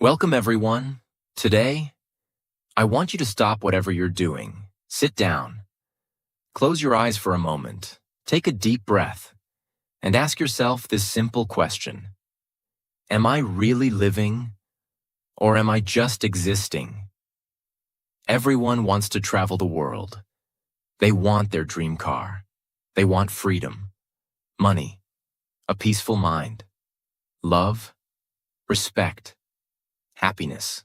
Welcome, everyone. Today, I want you to stop whatever you're doing. Sit down. Close your eyes for a moment. Take a deep breath and ask yourself this simple question. Am I really living, or am I just existing? Everyone wants to travel the world. They want their dream car. They want freedom, money, a peaceful mind, love, respect, happiness,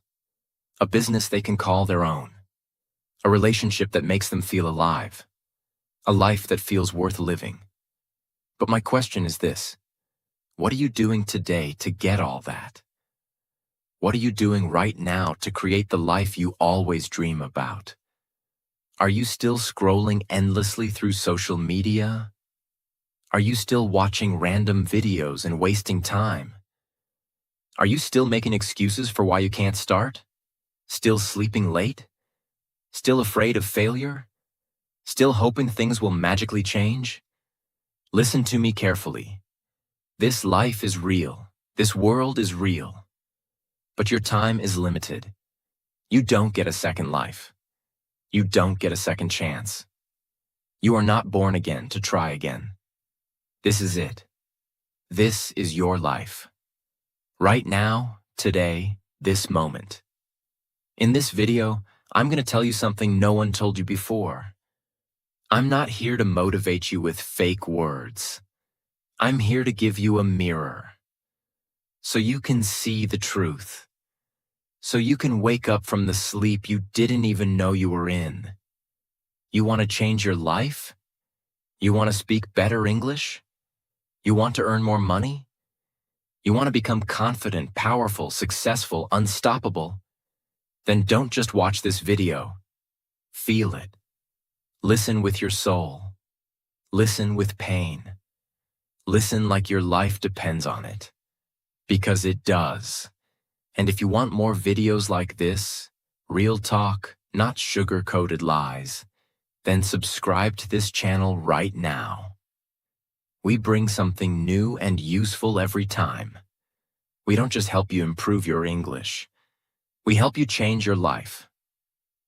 a business they can call their own, a relationship that makes them feel alive, a life that feels worth living. But my question is this: what are you doing today to get all that? What are you doing right now to create the life you always dream about? Are you still scrolling endlessly through social media? Are you still watching random videos and wasting time? Are you still making excuses for why you can't start? Still sleeping late? Still afraid of failure? Still hoping things will magically change? Listen to me carefully. This life is real. This world is real. But your time is limited. You don't get a second life. You don't get a second chance. You are not born again to try again. This is it. This is your life. Right now, today, this moment. In this video, I'm going to tell you something no one told you before. I'm not here to motivate you with fake words. I'm here to give you a mirror, so you can see the truth, so you can wake up from the sleep you didn't even know you were in. You want to change your life? You want to speak better English? You want to earn more money? You want to become confident, powerful, successful, unstoppable? Then don't just watch this video. Feel it. Listen with your soul. Listen with pain. Listen like your life depends on it. Because it does. And if you want more videos like this, real talk, not sugar-coated lies, then subscribe to this channel right now. We bring something new and useful every time. We don't just help you improve your English. We help you change your life.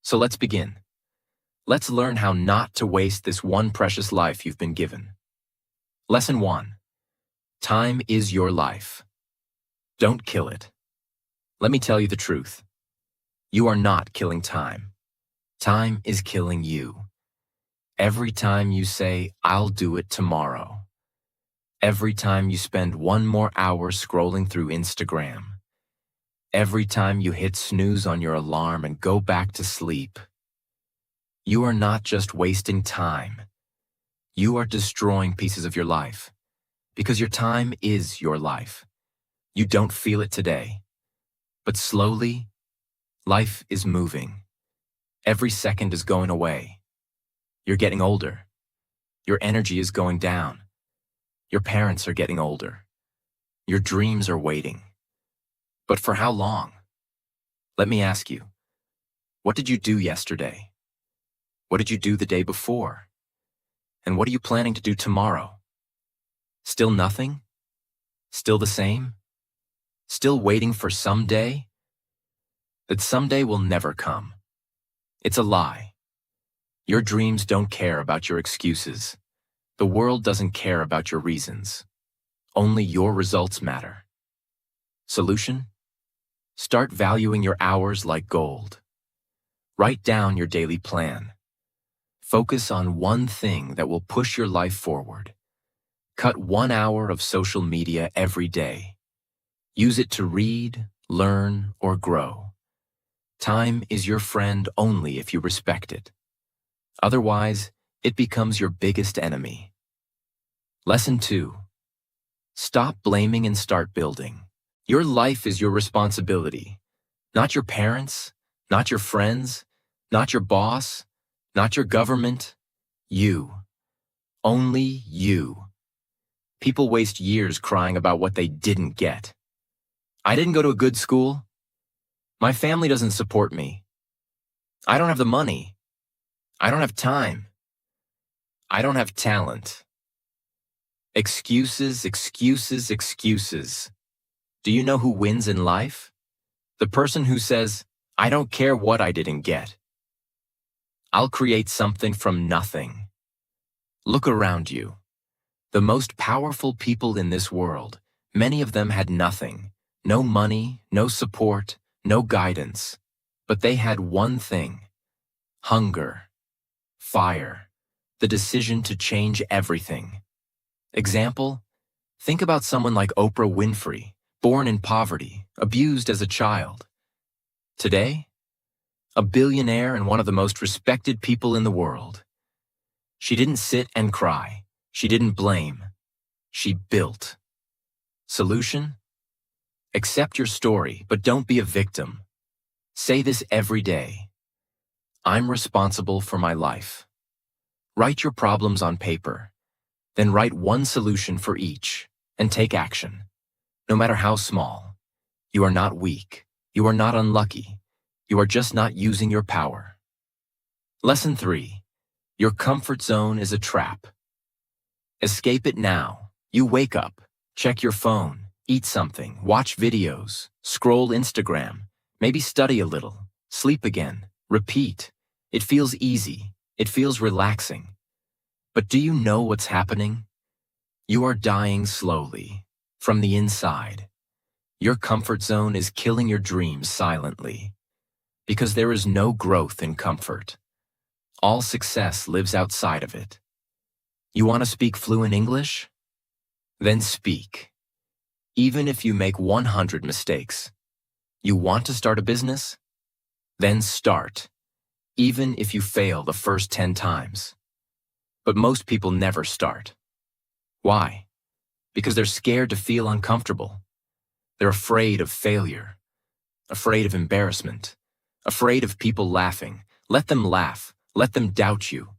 So let's begin. Let's learn how not to waste this one precious life you've been given. Lesson 1. Time is your life. Don't kill it. Let me tell you the truth. You are not killing time. Time is killing you. Every time you say, "I'll do it tomorrow." Every time you spend one more hour scrolling through Instagram. Every time you hit snooze on your alarm and go back to sleep. You are not just wasting time. You are destroying pieces of your life. Because your time is your life. You don't feel it today. But slowly, life is moving. Every second is going away. You're getting older. Your energy is going down. Your parents are getting older. Your dreams are waiting. But for how long? Let me ask you, what did you do yesterday? What did you do the day before? And what are you planning to do tomorrow? Still nothing? Still the same? Still waiting for someday? That someday will never come. It's a lie. Your dreams don't care about your excuses. The world doesn't care about your reasons. Only your results matter. Solution? Start valuing your hours like gold. Write down your daily plan. Focus on one thing that will push your life forward. Cut 1 hour of social media every day. Use it to read, learn, or grow. Time is your friend only if you respect it. Otherwise, it becomes your biggest enemy. Lesson 2. Stop blaming and start building. Your life is your responsibility. Not your parents, not your friends, not your boss, not your government. You. Only you. People waste years crying about what they didn't get. I didn't go to a good school. My family doesn't support me. I don't have the money. I don't have time. I don't have talent. Excuses, excuses, excuses. Do you know who wins in life? The person who says, I don't care what I didn't get. I'll create something from nothing. Look around you. The most powerful people in this world, many of them had nothing. No money, no support, no guidance. But they had one thing: hunger, fire, the decision to change everything. Example: think about someone like Oprah Winfrey, born in poverty, abused as a child. Today, a billionaire and one of the most respected people in the world. She didn't sit and cry. She didn't blame. She built. Solution? Accept your story, but don't be a victim. Say this every day: I'm responsible for my life. Write your problems on paper. Then write one solution for each, and take action. No matter how small. You are not weak. You are not unlucky. You are just not using your power. Lesson 3. Your comfort zone is a trap. Escape it now. You wake up, check your phone, eat something, watch videos, scroll Instagram, maybe study a little, sleep again, repeat. It feels easy. It feels relaxing. But do you know what's happening? You are dying slowly, from the inside. Your comfort zone is killing your dreams silently. Because there is no growth in comfort. All success lives outside of it. You want to speak fluent English? Then speak. Even if you make 100 mistakes. You want to start a business? Then start. Even if you fail the first 10 times. But most people never start. Why? Because they're scared to feel uncomfortable. They're afraid of failure, afraid of embarrassment, afraid of people laughing. Let them laugh. Let them doubt you.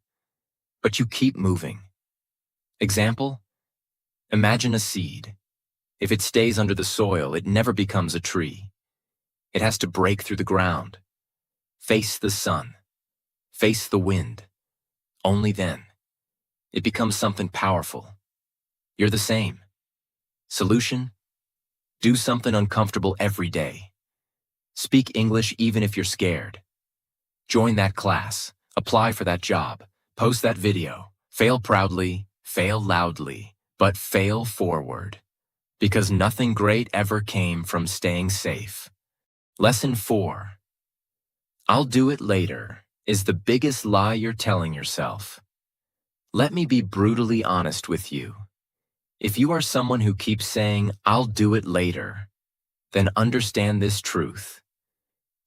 But you keep moving. Example? Imagine a seed. If it stays under the soil, it never becomes a tree. It has to break through the ground. Face the sun. Face the wind. Only then. It becomes something powerful. You're the same. Solution? Do something uncomfortable every day. Speak English even if you're scared. Join that class. Apply for that job. Post that video. Fail proudly, fail loudly, but fail forward. Because nothing great ever came from staying safe. Lesson 4. I'll do it later is the biggest lie you're telling yourself. Let me be brutally honest with you. If you are someone who keeps saying, I'll do it later, then understand this truth.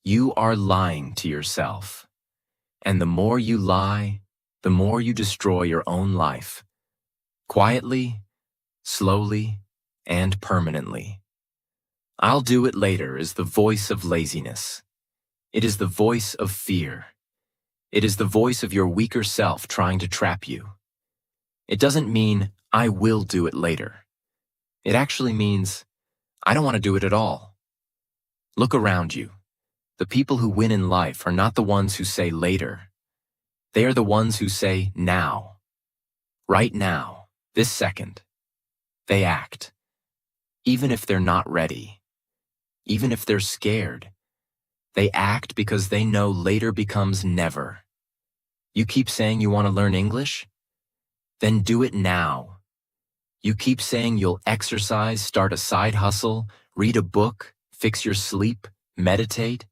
You are lying to yourself. And the more you lie, the more you destroy your own life. Quietly, slowly, and permanently. I'll do it later is the voice of laziness. It is the voice of fear. It is the voice of your weaker self trying to trap you. It doesn't mean, I will do it later. It actually means, I don't want to do it at all. Look around you. The people who win in life are not the ones who say later. They are the ones who say now. Right now, this second. They act. Even if they're not ready. Even if they're scared. They act because they know later becomes never. You keep saying you want to learn English? Then do it now. You keep saying you'll exercise, start a side hustle, read a book, fix your sleep, meditate.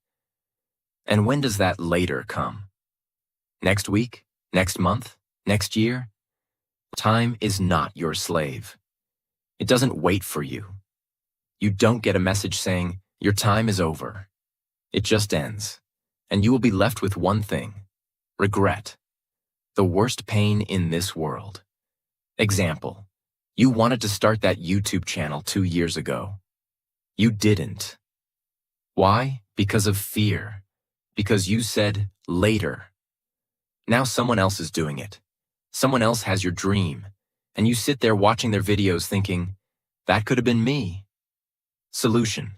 And when does that later come? Next week? Next month? Next year? Time is not your slave. It doesn't wait for you. You don't get a message saying, your time is over. It just ends. And you will be left with one thing: regret. The worst pain in this world. Example. You wanted to start that YouTube channel 2 years ago. You didn't. Why? Because of fear. Because you said, later. Now someone else is doing it. Someone else has your dream. And you sit there watching their videos thinking, that could have been me. Solution.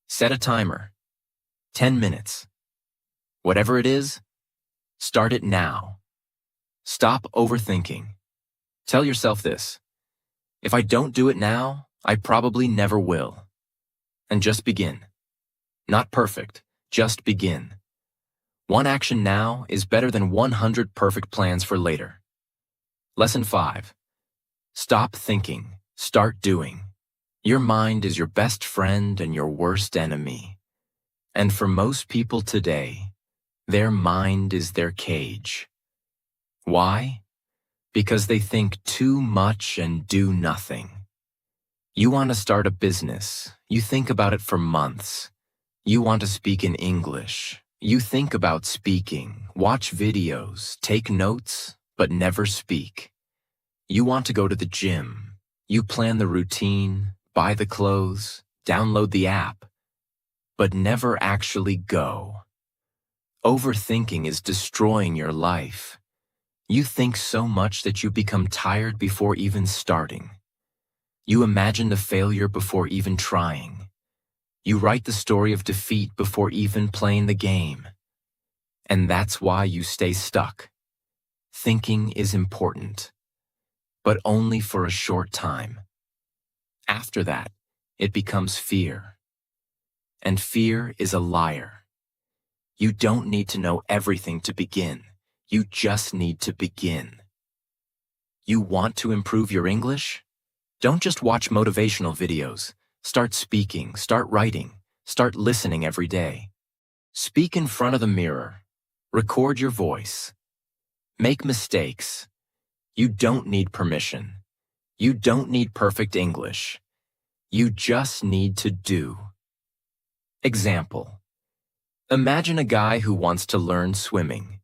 Set a timer. 10 minutes. Whatever it is, start it now. Stop overthinking. Tell yourself this: if I don't do it now, I probably never will. And just begin. Not perfect, just begin. One action now is better than 100 perfect plans for later. Lesson 5. Stop thinking, start doing. Your mind is your best friend and your worst enemy. And for most people today, their mind is their cage. Why? Because they think too much and do nothing. You want to start a business. You think about it for months. You want to speak in English. You think about speaking, watch videos, take notes, but never speak. You want to go to the gym. You plan the routine, buy the clothes, download the app, but never actually go. Overthinking is destroying your life. You think so much that you become tired before even starting. You imagine the failure before even trying. You write the story of defeat before even playing the game. And that's why you stay stuck. Thinking is important, but only for a short time. After that, it becomes fear. And fear is a liar. You don't need to know everything to begin. You just need to begin. You want to improve your English? Don't just watch motivational videos. Start speaking, start writing, start listening every day. Speak in front of the mirror. Record your voice. Make mistakes. You don't need permission. You don't need perfect English. You just need to do. Example. Imagine a guy who wants to learn swimming.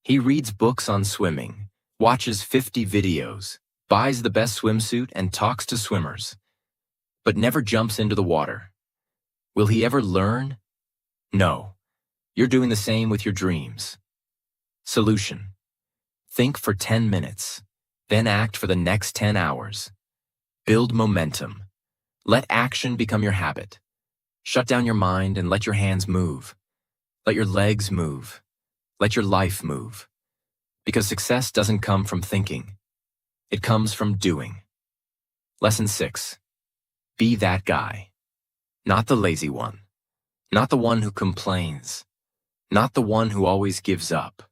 He reads books on swimming, watches 50 videos, buys the best swimsuit and talks to swimmers, but never jumps into the water. Will he ever learn? No. You're doing the same with your dreams. Solution. Think for 10 minutes, then act for the next 10 hours. Build momentum. Let action become your habit. Shut down your mind and let your hands move. Let your legs move. Let your life move. Because success doesn't come from thinking. It comes from doing. Lesson 6. Be that guy. Not the lazy one. Not the one who complains. Not the one who always gives up.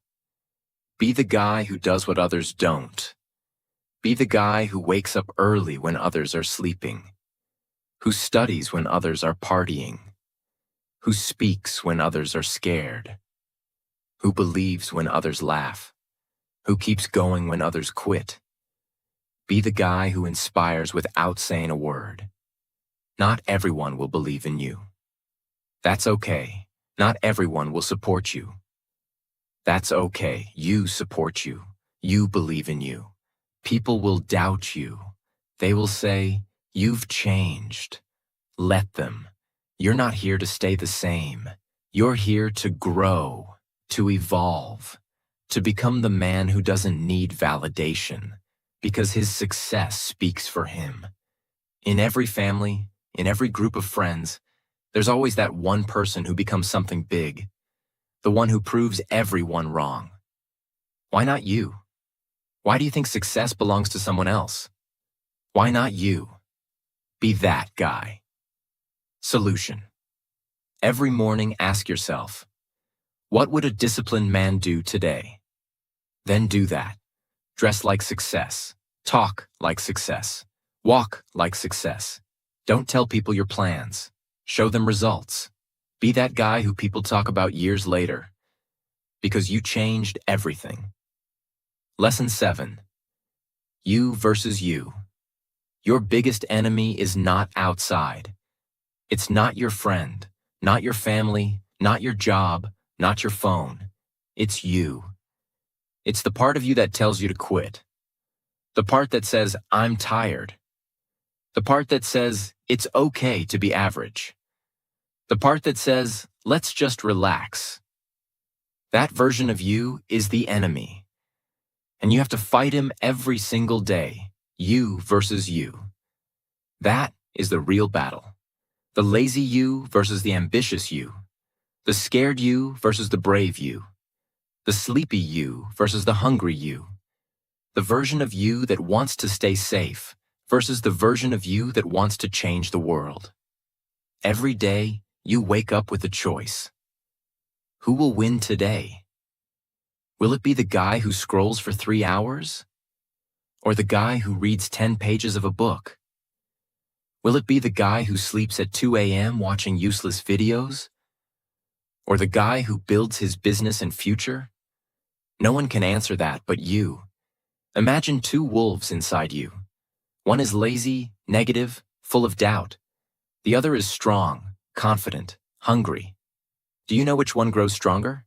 Be the guy who does what others don't. Be the guy who wakes up early when others are sleeping. Who studies when others are partying. Who speaks when others are scared. Who believes when others laugh. Who keeps going when others quit. Be the guy who inspires without saying a word. Not everyone will believe in you. That's okay. Not everyone will support you. That's okay. You support you. You believe in you. People will doubt you. They will say, "You've changed." Let them. You're not here to stay the same. You're here to grow, to evolve, to become the man who doesn't need validation, because his success speaks for him. In every family, in every group of friends, there's always that one person who becomes something big, the one who proves everyone wrong. Why not you? Why do you think success belongs to someone else? Why not you? Be that guy. Solution. Every morning ask yourself, what would a disciplined man do today? Then do that. Dress like success. Talk like success. Walk like success. Don't tell people your plans. Show them results. Be that guy who people talk about years later, because you changed everything. Lesson 7. You versus you. Your biggest enemy is not outside. It's not your friend, not your family, not your job, not your phone. It's you. It's the part of you that tells you to quit. The part that says, "I'm tired." The part that says, "It's okay to be average." The part that says, "Let's just relax." That version of you is the enemy. And you have to fight him every single day. You versus you. That is the real battle. The lazy you versus the ambitious you. The scared you versus the brave you. The sleepy you versus the hungry you. The version of you that wants to stay safe versus the version of you that wants to change the world. Every day, you wake up with a choice. Who will win today? Will it be the guy who scrolls for 3 hours? Or the guy who reads 10 pages of a book? Will it be the guy who sleeps at 2 a.m. watching useless videos? Or the guy who builds his business and future? No one can answer that but you. Imagine two wolves inside you. One is lazy, negative, full of doubt. The other is strong, confident, hungry. Do you know which one grows stronger?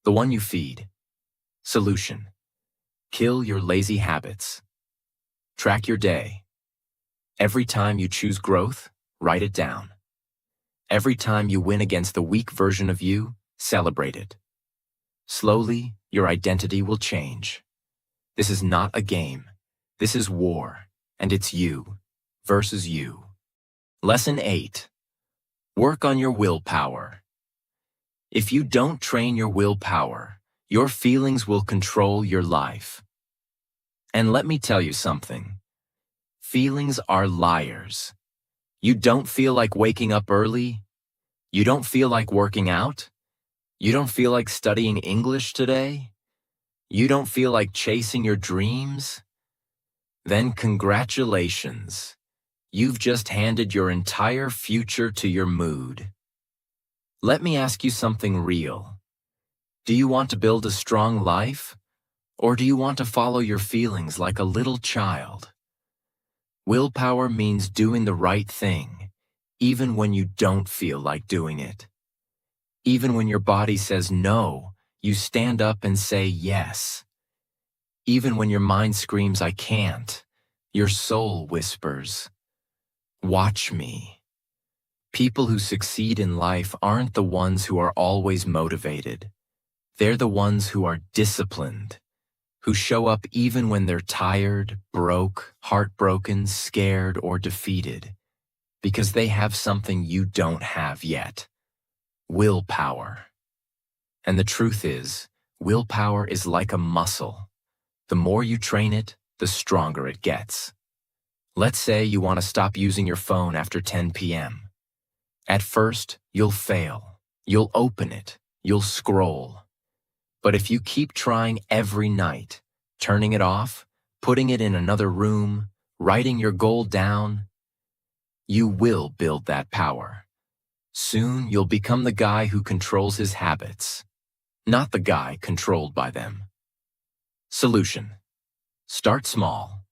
The one you feed. Solution: kill your lazy habits. Track your day. Every time you choose growth, write it down. Every time you win against the weak version of you, celebrate it. Slowly, your identity will change. This is not a game. This is war, and it's you versus you. Lesson 8. Work on your willpower. If you don't train your willpower, your feelings will control your life. And let me tell you something. Feelings are liars. You don't feel like waking up early? You don't feel like working out? You don't feel like studying English today? You don't feel like chasing your dreams? Then congratulations. You've just handed your entire future to your mood. Let me ask you something real. Do you want to build a strong life? Or do you want to follow your feelings like a little child? Willpower means doing the right thing, even when you don't feel like doing it. Even when your body says no, you stand up and say yes. Even when your mind screams, I can't, your soul whispers, watch me. People who succeed in life aren't the ones who are always motivated. They're the ones who are disciplined, who show up even when they're tired, broke, heartbroken, scared, or defeated, because they have something you don't have yet: willpower. And the truth is, willpower is like a muscle. The more you train it, the stronger it gets. Let's say you want to stop using your phone after 10 p.m. At first, you'll fail. You'll open it. You'll scroll. But if you keep trying every night, turning it off, putting it in another room, writing your goal down, you will build that power. Soon, you'll become the guy who controls his habits, not the guy controlled by them. Solution: start small.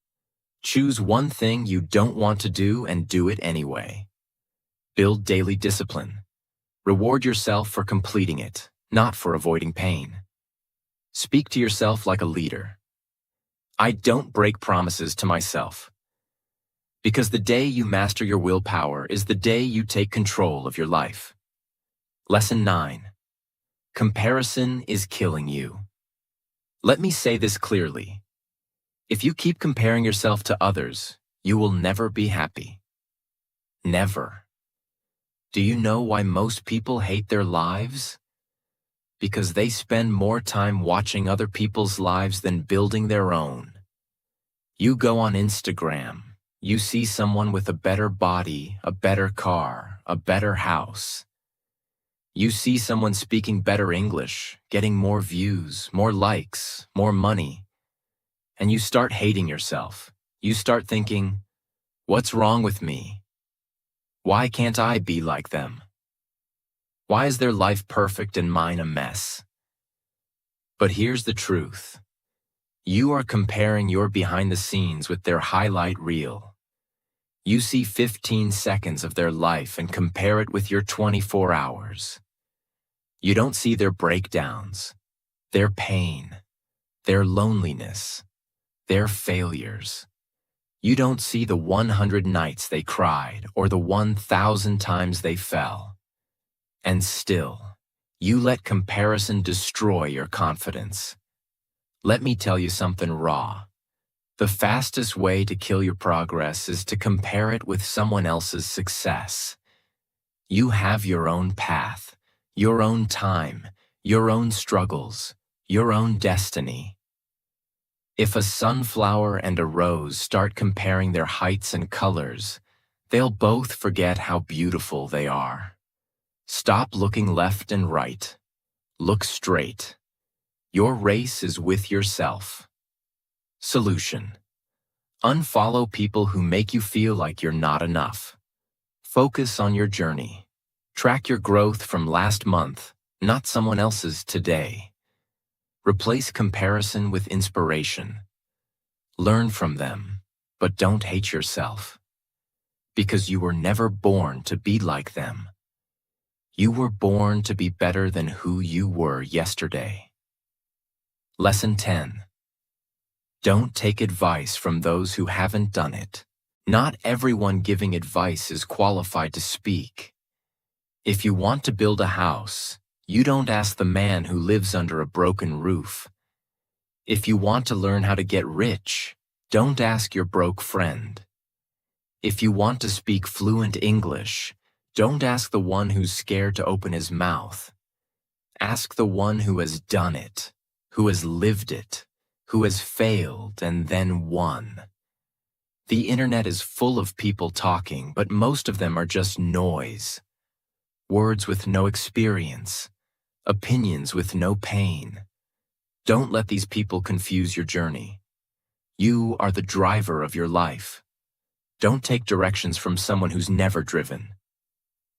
Choose one thing you don't want to do and do it anyway. Build daily discipline. Reward yourself for completing it, not for avoiding pain. Speak to yourself like a leader. I don't break promises to myself. Because the day you master your willpower is the day you take control of your life. Lesson 9. Comparison is killing you. Let me say this clearly. If you keep comparing yourself to others, you will never be happy. Never. Do you know why most people hate their lives? Because they spend more time watching other people's lives than building their own. You go on Instagram, you see someone with a better body, a better car, a better house. You see someone speaking better English, getting more views, more likes, more money. And you start hating yourself. You start thinking, what's wrong with me? Why can't I be like them? Why is their life perfect and mine a mess? But here's the truth. You are comparing your behind the scenes with their highlight reel. You see 15 seconds of their life and compare it with your 24 hours. You don't see their breakdowns, their pain, their loneliness, their failures. You don't see the 100 nights they cried or the 1,000 times they fell. And still, you let comparison destroy your confidence. Let me tell you something raw. The fastest way to kill your progress is to compare it with someone else's success. You have your own path, your own time, your own struggles, your own destiny. If a sunflower and a rose start comparing their heights and colors, they'll both forget how beautiful they are. Stop looking left and right. Look straight. Your race is with yourself. Solution: unfollow people who make you feel like you're not enough. Focus on your journey. Track your growth from last month, not someone else's today. Replace comparison with inspiration. Learn from them, but don't hate yourself. Because you were never born to be like them. You were born to be better than who you were yesterday. Lesson 10. Don't take advice from those who haven't done it. Not everyone giving advice is qualified to speak. If you want to build a house, you don't ask the man who lives under a broken roof. If you want to learn how to get rich, don't ask your broke friend. If you want to speak fluent English, don't ask the one who's scared to open his mouth. Ask the one who has done it, who has lived it, who has failed and then won. The internet is full of people talking, but most of them are just noise. Words with no experience, opinions with no pain. Don't let these people confuse your journey. You are the driver of your life. Don't take directions from someone who's never driven.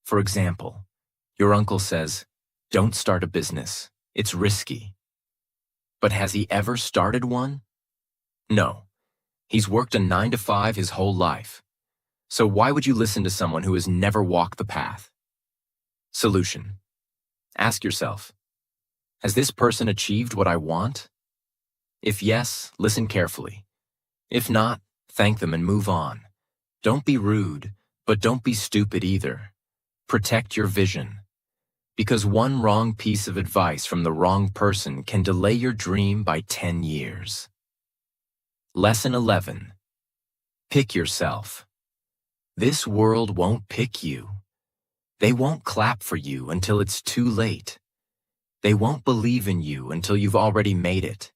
For example, your uncle says, "Don't start a business. It's risky." But has he ever started one? No. He's worked a 9-to-5 his whole life. So why would you listen to someone who has never walked the path? Solution: ask yourself, has this person achieved what I want? If yes, listen carefully. If not, thank them and move on. Don't be rude, but don't be stupid either. Protect your vision. Because one wrong piece of advice from the wrong person can delay your dream by 10 years. Lesson 11. Pick yourself. This world won't pick you. They won't clap for you until it's too late. They won't believe in you until you've already made it.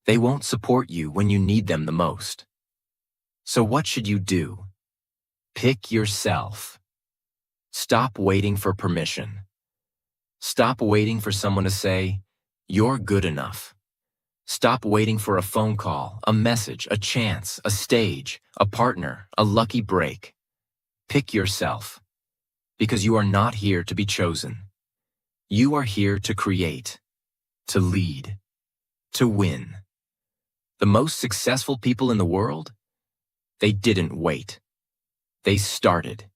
They won't support you when you need them the most. So what should you do? Pick yourself. Stop waiting for permission. Stop waiting for someone to say, "You're good enough." Stop waiting for a phone call, a message, a chance, a stage, a partner, a lucky break. Pick yourself. Because you are not here to be chosen. You are here to create, to lead, to win. The most successful people in the world? They didn't wait. They started.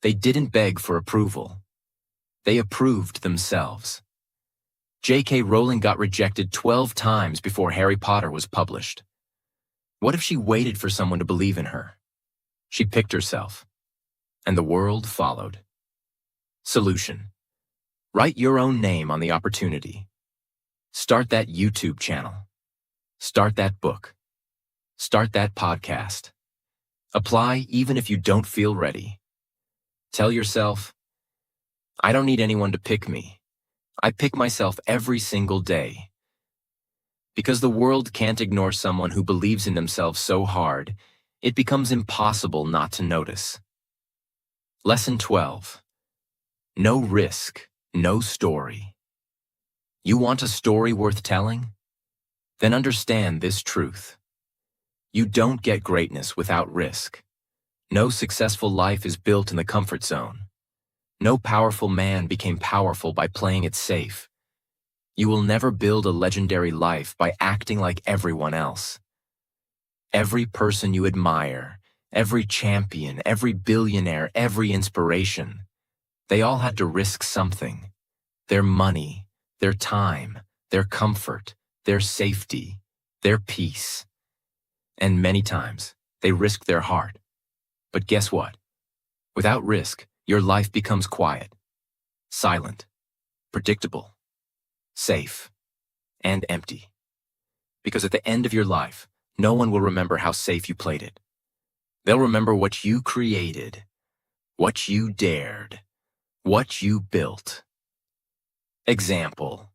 They didn't beg for approval. They approved themselves. J.K. Rowling got rejected 12 times before Harry Potter was published. What if she waited for someone to believe in her? She picked herself, and the world followed. Solution: write your own name on the opportunity. Start that YouTube channel. Start that book. Start that podcast. Apply even if you don't feel ready. Tell yourself, I don't need anyone to pick me. I pick myself every single day. Because the world can't ignore someone who believes in themselves so hard, it becomes impossible not to notice. Lesson 12. No risk, no story. You want a story worth telling? Then understand this truth. You don't get greatness without risk. No successful life is built in the comfort zone. No powerful man became powerful by playing it safe. You will never build a legendary life by acting like everyone else. Every person you admire, every champion, every billionaire, every inspiration, they all had to risk something. Their money, their time, their comfort, their safety, their peace. And many times, they risked their heart. But guess what? Without risk, your life becomes quiet, silent, predictable, safe, and empty. Because at the end of your life, no one will remember how safe you played it. They'll remember what you created, what you dared, what you built. Example: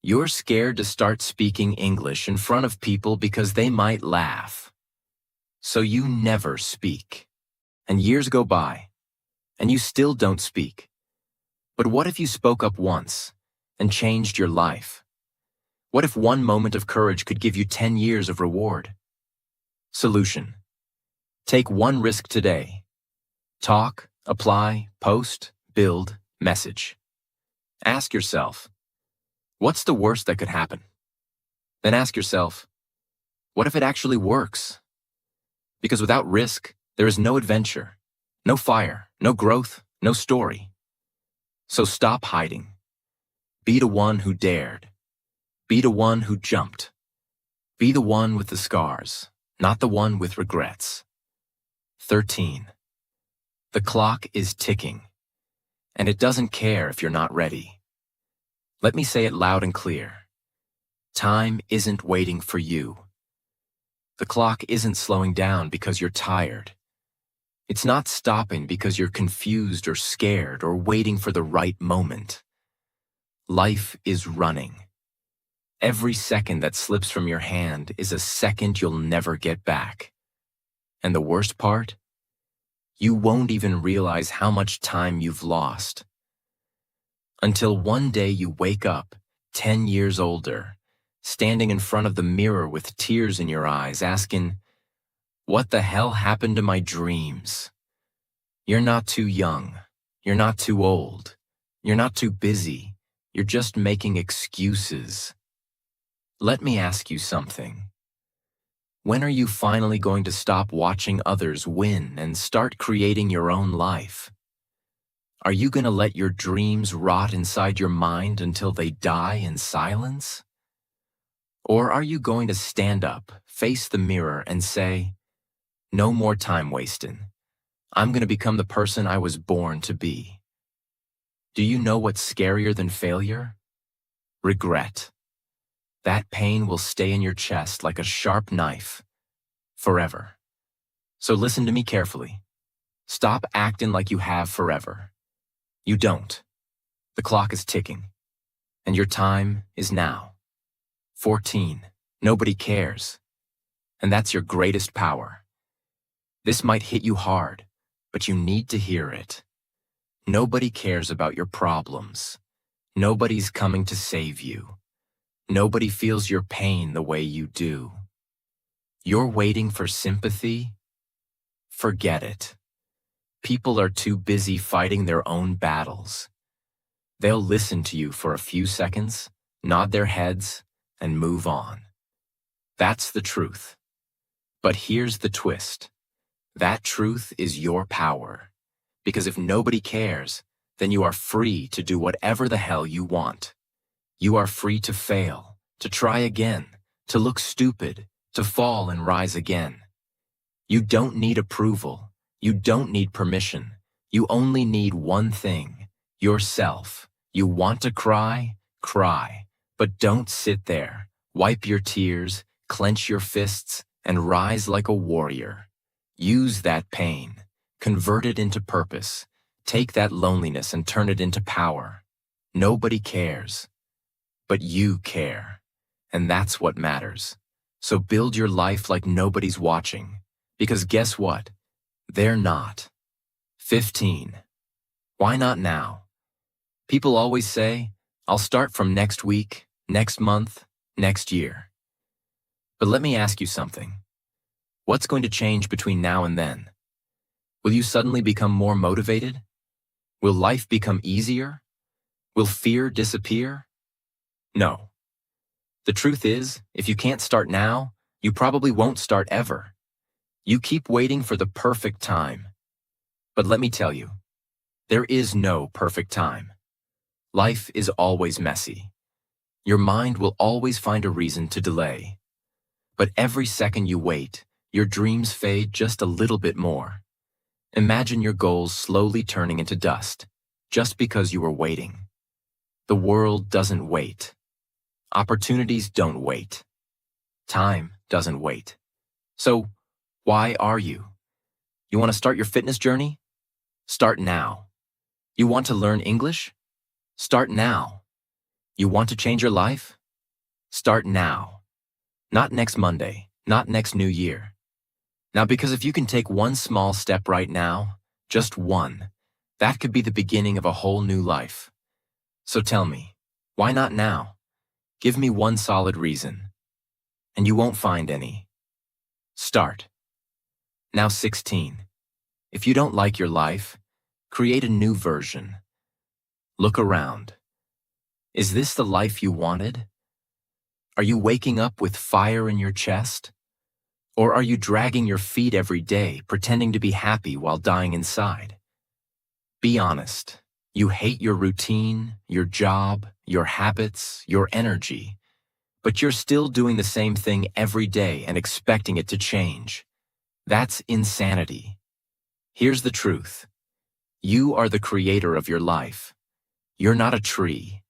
you're scared to start speaking English in front of people because they might laugh. So you never speak. And years go by, and you still don't speak. But what if you spoke up once and changed your life? What if one moment of courage could give you 10 years of reward? Solution: take one risk today. Talk, apply, post, build, message. Ask yourself, what's the worst that could happen? Then ask yourself, what if it actually works? Because without risk, there is no adventure, no fire, no growth, no story. So stop hiding. Be the one who dared. Be the one who jumped. Be the one with the scars, not the one with regrets. 13. The clock is ticking, and it doesn't care if you're not ready. Let me say it loud and clear. Time isn't waiting for you. The clock isn't slowing down because you're tired. It's not stopping because you're confused or scared or waiting for the right moment. Life is running. Every second that slips from your hand is a second you'll never get back. And the worst part? You won't even realize how much time you've lost. Until one day you wake up, 10 years older, standing in front of the mirror with tears in your eyes, asking, what the hell happened to my dreams? You're not too young. You're not too old. You're not too busy. You're just making excuses. Let me ask you something. When are you finally going to stop watching others win and start creating your own life? Are you going to let your dreams rot inside your mind until they die in silence? Or are you going to stand up, face the mirror, and say, no more time wasting. I'm going to become the person I was born to be. Do you know what's scarier than failure? Regret. That pain will stay in your chest like a sharp knife, forever. So listen to me carefully. Stop acting like you have forever. You don't. The clock is ticking, and your time is now. 14. Nobody cares. And that's your greatest power. This might hit you hard, but you need to hear it. Nobody cares about your problems. Nobody's coming to save you. Nobody feels your pain the way you do. You're waiting for sympathy? Forget it. People are too busy fighting their own battles. They'll listen to you for a few seconds, nod their heads, and move on. That's the truth. But here's the twist. That truth is your power. Because if nobody cares, then you are free to do whatever the hell you want. You are free to fail, to try again, to look stupid, to fall and rise again. You don't need approval. You don't need permission. You only need one thing, yourself. You want to cry? Cry. But don't sit there. Wipe your tears, clench your fists, and rise like a warrior. Use that pain. Convert it into purpose. Take that loneliness and turn it into power. Nobody cares. But you care. And that's what matters. So build your life like nobody's watching. Because guess what? They're not. 15. Why not now? People always say, I'll start from next week, next month, next year. But let me ask you something. What's going to change between now and then? Will you suddenly become more motivated? Will life become easier? Will fear disappear? No. The truth is, if you can't start now, you probably won't start ever. You keep waiting for the perfect time. But let me tell you, there is no perfect time. Life is always messy. Your mind will always find a reason to delay. But every second you wait, your dreams fade just a little bit more. Imagine your goals slowly turning into dust, just because you were waiting. The world doesn't wait. Opportunities don't wait. Time doesn't wait. So, why are you? You want to start your fitness journey? Start now. You want to learn English? Start now. You want to change your life? Start now. Not next Monday, not next New Year. Now, because if you can take one small step right now, just one, That could be the beginning of a whole new life. So tell me, why not now? Give me one solid reason. And you won't find any. Start. Now 16. If you don't like your life, create a new version. Look around. Is this the life you wanted? Are you waking up with fire in your chest? Or are you dragging your feet every day, pretending to be happy while dying inside? Be honest. You hate your routine, your job, your habits, your energy, but you're still doing the same thing every day and expecting it to change. That's insanity. Here's the truth. You are the creator of your life. You're not a tree.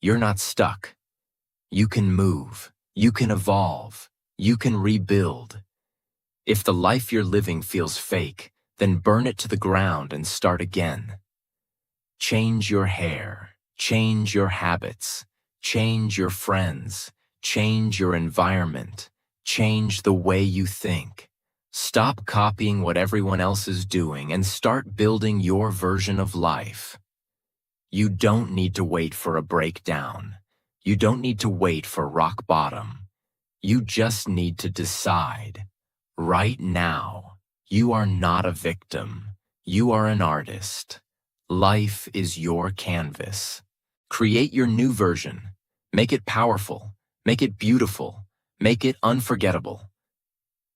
You're not stuck. You can move. You can evolve. You can rebuild. If the life you're living feels fake, then burn it to the ground and start again. Change your hair. Change your habits. Change your friends. Change your environment. Change the way you think. Stop copying what everyone else is doing and start building your version of life. You don't need to wait for a breakdown. You don't need to wait for rock bottom. You just need to decide. Right now, you are not a victim. You are an artist. Life is your canvas. Create your new version. Make it powerful. Make it beautiful. Make it unforgettable.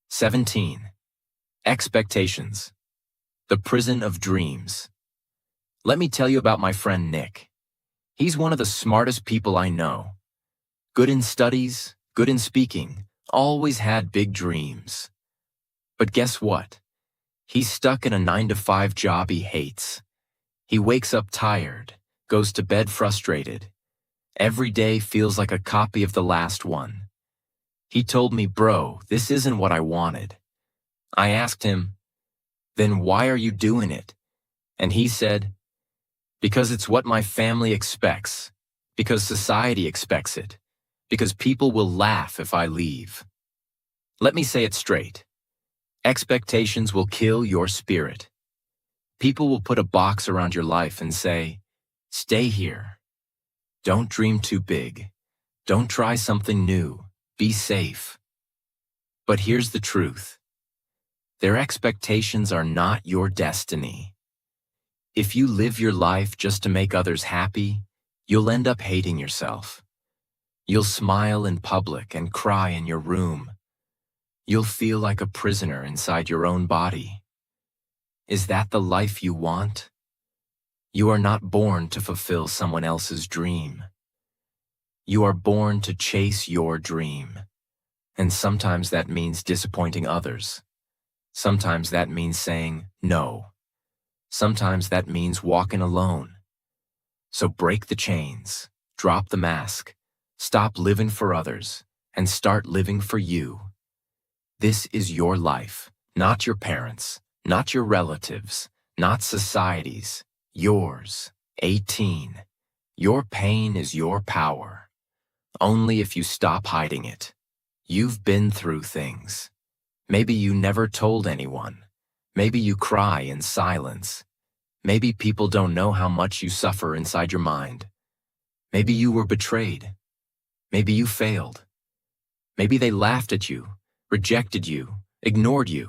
17. Expectations. The prison of dreams. Let me tell you about my friend Nick. He's one of the smartest people I know. Good in studies, good in speaking, always had big dreams. But guess what? He's stuck in a 9-to-5 job he hates. He wakes up tired, goes to bed frustrated. Every day feels like a copy of the last one. He told me, "Bro, this isn't what I wanted." I asked him, "Then why are you doing it?" And he said, "Because it's what my family expects, because society expects it, because people will laugh if I leave." Let me say it straight. Expectations will kill your spirit. People will put a box around your life and say, "Stay here. Don't dream too big. Don't try something new. Be safe." But here's the truth. Their expectations are not your destiny. If you live your life just to make others happy, you'll end up hating yourself. You'll smile in public and cry in your room. You'll feel like a prisoner inside your own body. Is that the life you want? You are not born to fulfill someone else's dream. You are born to chase your dream. And sometimes that means disappointing others. Sometimes that means saying no. Sometimes that means walking alone. So break the chains, drop the mask, stop living for others, and start living for you. This is your life, not your parents', not your relatives', not society's, yours. 18. Your pain is your power. Only if you stop hiding it. You've been through things. Maybe you never told anyone. Maybe you cry in silence. Maybe people don't know how much you suffer inside your mind. Maybe you were betrayed. Maybe you failed. Maybe they laughed at you, rejected you, ignored you.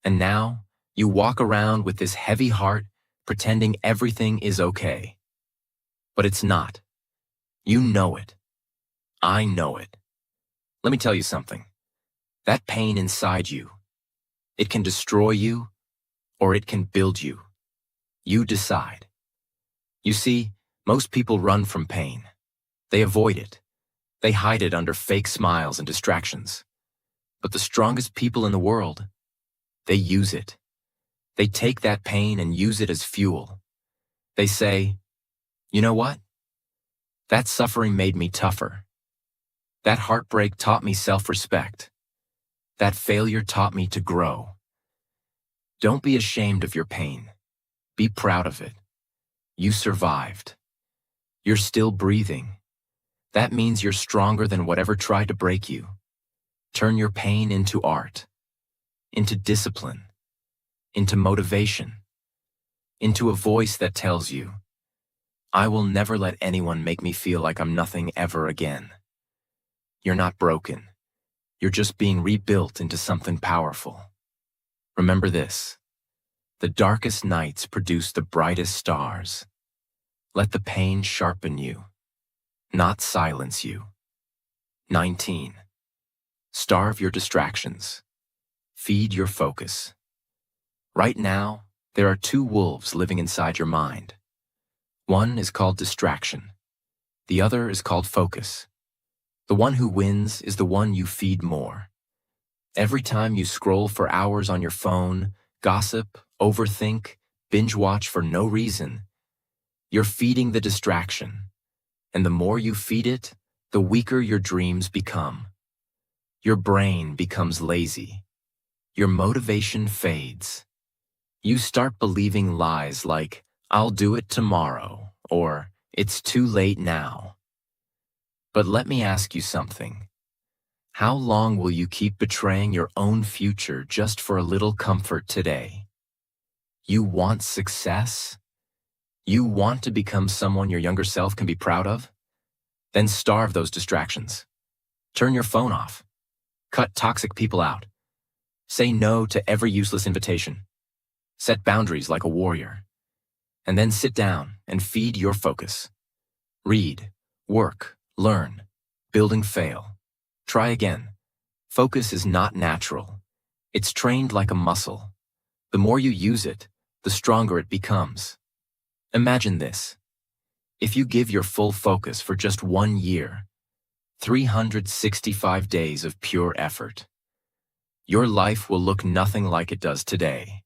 And now, you walk around with this heavy heart, pretending everything is okay. But it's not. You know it. I know it. Let me tell you something. That pain inside you, it can destroy you, or it can build you. You decide. You see, most people run from pain. They avoid it. They hide it under fake smiles and distractions. But the strongest people in the world, they use it. They take that pain and use it as fuel. They say, "You know what? That suffering made me tougher. That heartbreak taught me self-respect. That failure taught me to grow." Don't be ashamed of your pain. Be proud of it. You survived. You're still breathing. That means you're stronger than whatever tried to break you. Turn your pain into art, into discipline, into motivation. into a voice that tells you, I will never let anyone make me feel like I'm nothing ever again. You're not broken. You're just being rebuilt into something powerful. Remember this: the darkest nights produce the brightest stars. Let the pain sharpen you, not silence you. 19. Starve your distractions. Feed your focus. Right now, there are two wolves living inside your mind. One is called distraction. The other is called focus. The one who wins is the one you feed more. Every time you scroll for hours on your phone, gossip, overthink, binge watch for no reason, you're feeding the distraction. And the more you feed it, the weaker your dreams become. Your brain becomes lazy. Your motivation fades. You start believing lies like, I'll do it tomorrow, or it's too late now. But let me ask you something. How long will you keep betraying your own future just for a little comfort today? You want success? You want to become someone your younger self can be proud of? Then starve those distractions. Turn your phone off. Cut toxic people out. Say no to every useless invitation. Set boundaries like a warrior. And then sit down and feed your focus. Read, work, learn, building fail. Try again. Focus is not natural. It's trained like a muscle. The more you use it, the stronger it becomes. Imagine this. If you give your full focus for just 1 year, 365 days of pure effort, your life will look nothing like it does today.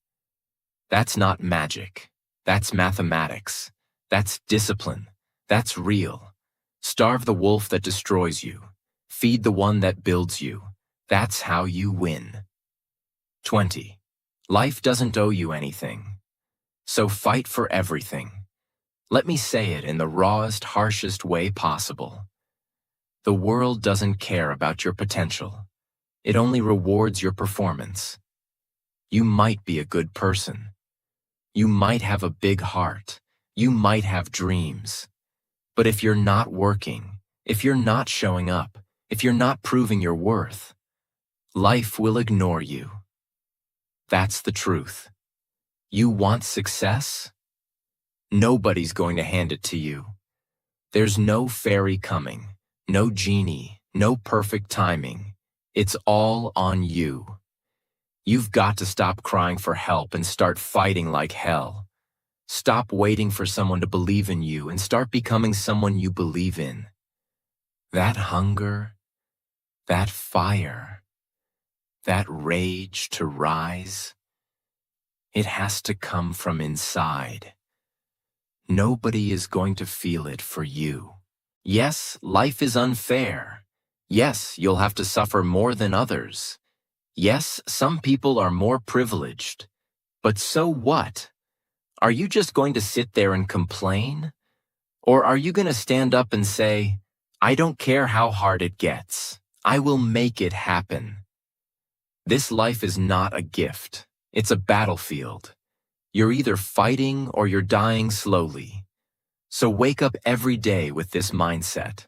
That's not magic. That's mathematics. That's discipline. That's real. Starve the wolf that destroys you. Feed the one that builds you. That's how you win. 20. Life doesn't owe you anything. So fight for everything. Let me say it in the rawest, harshest way possible. The world doesn't care about your potential. It only rewards your performance. You might be a good person. You might have a big heart. You might have dreams. But if you're not working, if you're not showing up, if you're not proving your worth, life will ignore you. That's the truth. You want success? Nobody's going to hand it to you. There's no fairy coming, no genie, no perfect timing. It's all on you. You've got to stop crying for help and start fighting like hell. Stop waiting for someone to believe in you and start becoming someone you believe in. That hunger, that fire, that rage to rise, it has to come from inside. Nobody is going to feel it for you. Yes, life is unfair. Yes, you'll have to suffer more than others. Yes, some people are more privileged. But so what? Are you just going to sit there and complain? Or are you going to stand up and say, I don't care how hard it gets. I will make it happen. This life is not a gift. It's a battlefield. You're either fighting or you're dying slowly. So wake up every day with this mindset.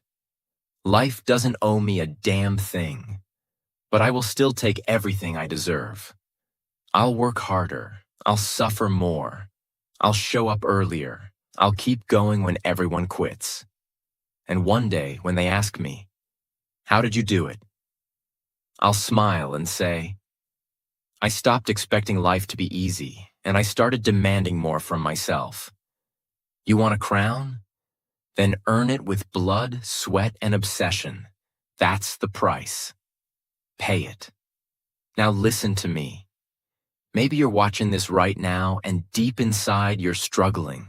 Life doesn't owe me a damn thing, but I will still take everything I deserve. I'll work harder. I'll suffer more. I'll show up earlier. I'll keep going when everyone quits. And one day, when they ask me, how did you do it? I'll smile and say, I stopped expecting life to be easy, and I started demanding more from myself. You want a crown? Then earn it with blood, sweat, and obsession. That's the price. Pay it. Now listen to me. Maybe you're watching this right now, and deep inside you're struggling.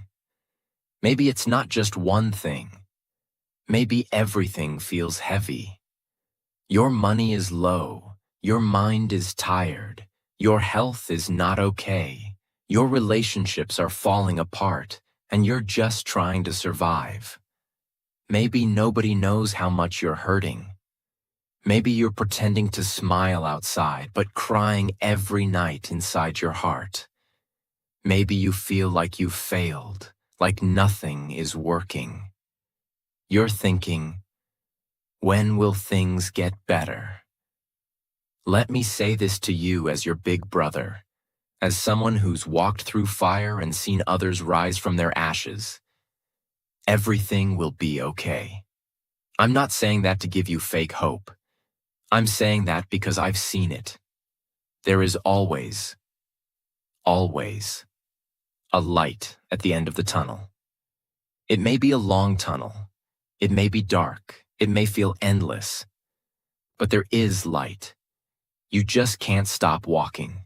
Maybe it's not just one thing. Maybe everything feels heavy. Your money is low. Your mind is tired. Your health is not okay. Your relationships are falling apart, and you're just trying to survive. Maybe nobody knows how much you're hurting. Maybe you're pretending to smile outside, but crying every night inside your heart. Maybe you feel like you've failed, like nothing is working. You're thinking, when will things get better? Let me say this to you as your big brother, as someone who's walked through fire and seen others rise from their ashes. Everything will be okay. I'm not saying that to give you fake hope. I'm saying that because I've seen it. There is always a light at the end of the tunnel. It may be a long tunnel. It may be dark. It may feel endless. But there is light. You just can't stop walking.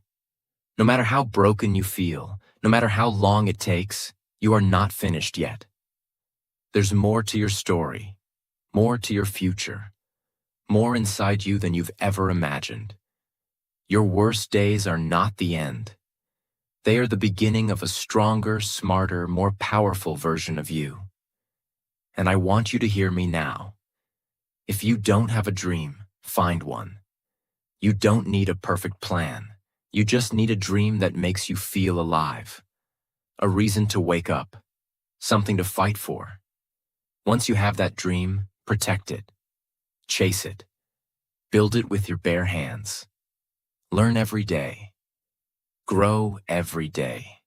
No matter how broken you feel, no matter how long it takes, you are not finished yet. There's more to your story, more to your future, more inside you than you've ever imagined. Your worst days are not the end. They are the beginning of a stronger, smarter, more powerful version of you. And I want you to hear me now. If you don't have a dream, find one. You don't need a perfect plan. You just need a dream that makes you feel alive. A reason to wake up. Something to fight for. Once you have that dream, protect it. Chase it. Build it with your bare hands. Learn every day. Grow every day.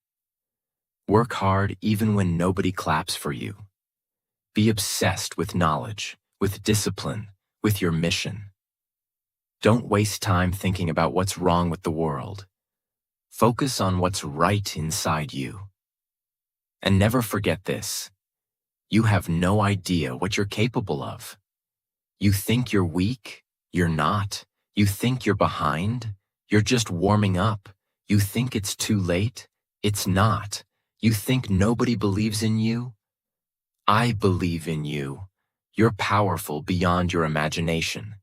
Work hard even when nobody claps for you. Be obsessed with knowledge, with discipline, with your mission. Don't waste time thinking about what's wrong with the world. Focus on what's right inside you. And never forget this. You have no idea what you're capable of. You think you're weak? You're not. You think you're behind? You're just warming up. You think it's too late? It's not. You think nobody believes in you? I believe in you. You're powerful beyond your imagination.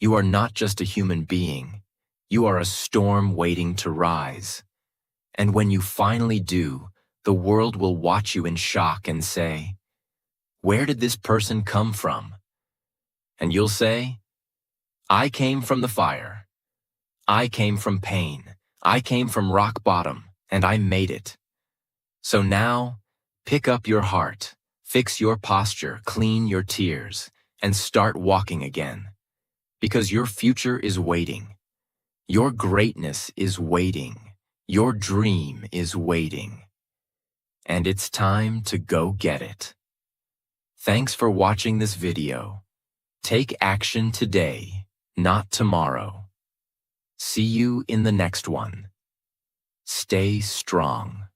You are not just a human being. You are a storm waiting to rise. And when you finally do, the world will watch you in shock and say, "Where did this person come from?" And you'll say, "I came from the fire. I came from pain. I came from rock bottom, and I made it." So now, pick up your heart, fix your posture, clean your tears, and start walking again. Because your future is waiting. Your greatness is waiting. Your dream is waiting. And it's time to go get it. Thanks for watching this video. Take action today, not tomorrow. See you in the next one. Stay strong.